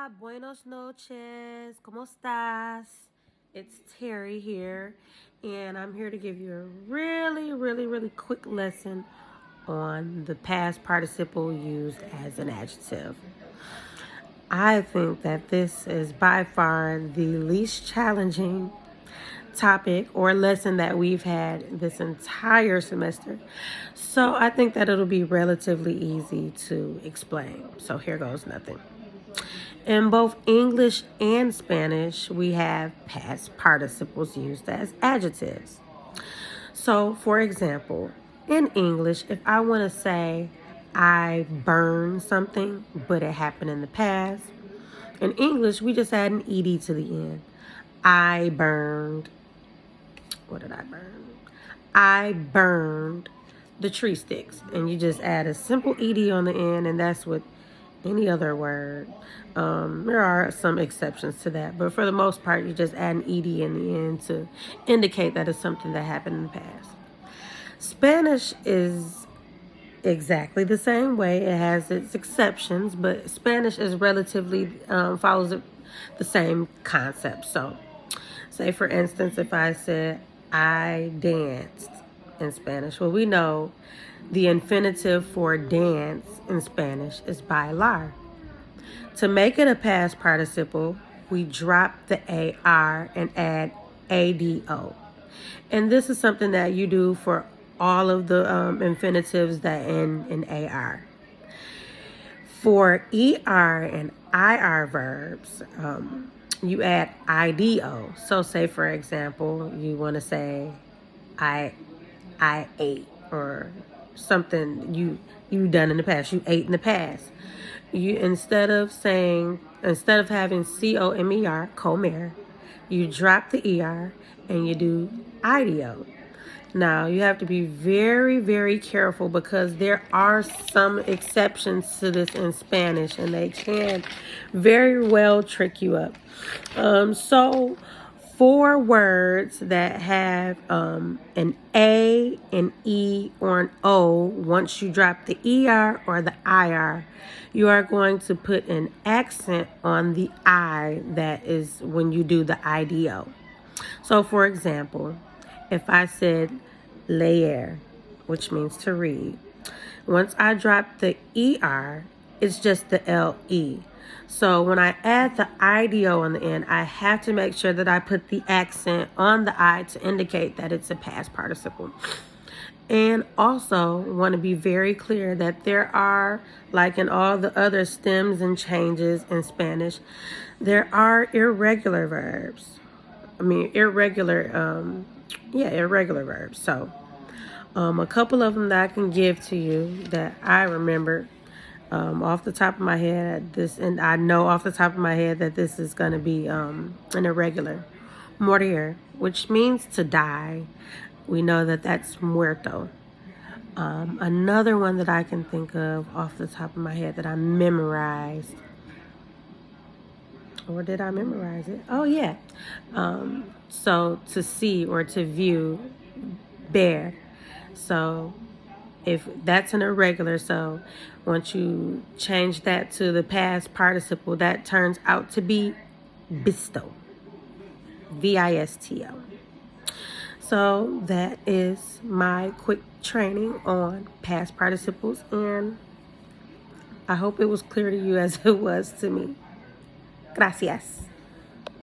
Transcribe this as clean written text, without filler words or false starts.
buenos noches, ¿cómo estás? It's Terry here, and I'm here to give you a really quick lesson on the past participle used as an adjective. I think that this is by far the least challenging topic or lesson that we've had this entire semester. So I think that it'll be relatively easy to explain. So here goes nothing. In both English and Spanish, we have past participles used as adjectives. So, for example, in English, if I want to say I burned something, but it happened in the past, in English, we just add an ed to the end. I burned. What did I burn? I burned the tree sticks. And you just add a simple ed on the end, and that's with any other word. There are some exceptions to that, but for the most part, you just add an ed in the end to indicate that it's something that happened in the past. Spanish is exactly the same way. It has its exceptions, but Spanish is relatively follows the same concept. So, say for instance, if I said I danced in Spanish, well, we know the infinitive for dance in Spanish is bailar. To make it a past participle, we drop the AR and add ADO. And this is something that you do for all of the infinitives that end in AR. For ER and IR verbs, you add IDO. So say, for example, you want to say, I ate, or something you done in the past. You ate in the past. You instead of having COMER, comer, you drop the ER and you do IDO. Now, you have to be very careful because there are some exceptions to this in Spanish, and they can very well trick you up. So, for words that have an A, an E, or an O, once you drop the ER or the IR, you are going to put an accent on the I that is when you do the IDO. So, for example, if I said leer, which means to read, once I drop the ER, it's just the LE. So when I add the IDO on the end, I have to make sure that I put the accent on the I to indicate that it's a past participle. And also want to be very clear that there are, like in all the other stems and changes in Spanish, there are irregular verbs. Irregular verbs. So a couple of them that I can give to you that I remember off the top of my head, and I know off the top of my head that this is going to be an irregular. Morir, which means to die. We know that that's muerto. Another one that I can think of off the top of my head that I memorized. Or did I memorize it? Oh, yeah. So to see or to view, bear. So if that's an irregular, so once you change that to the past participle, that turns out to be visto. VISTO. So that is my quick training on past participles, and I hope it was clear to you as it was to me. Gracias.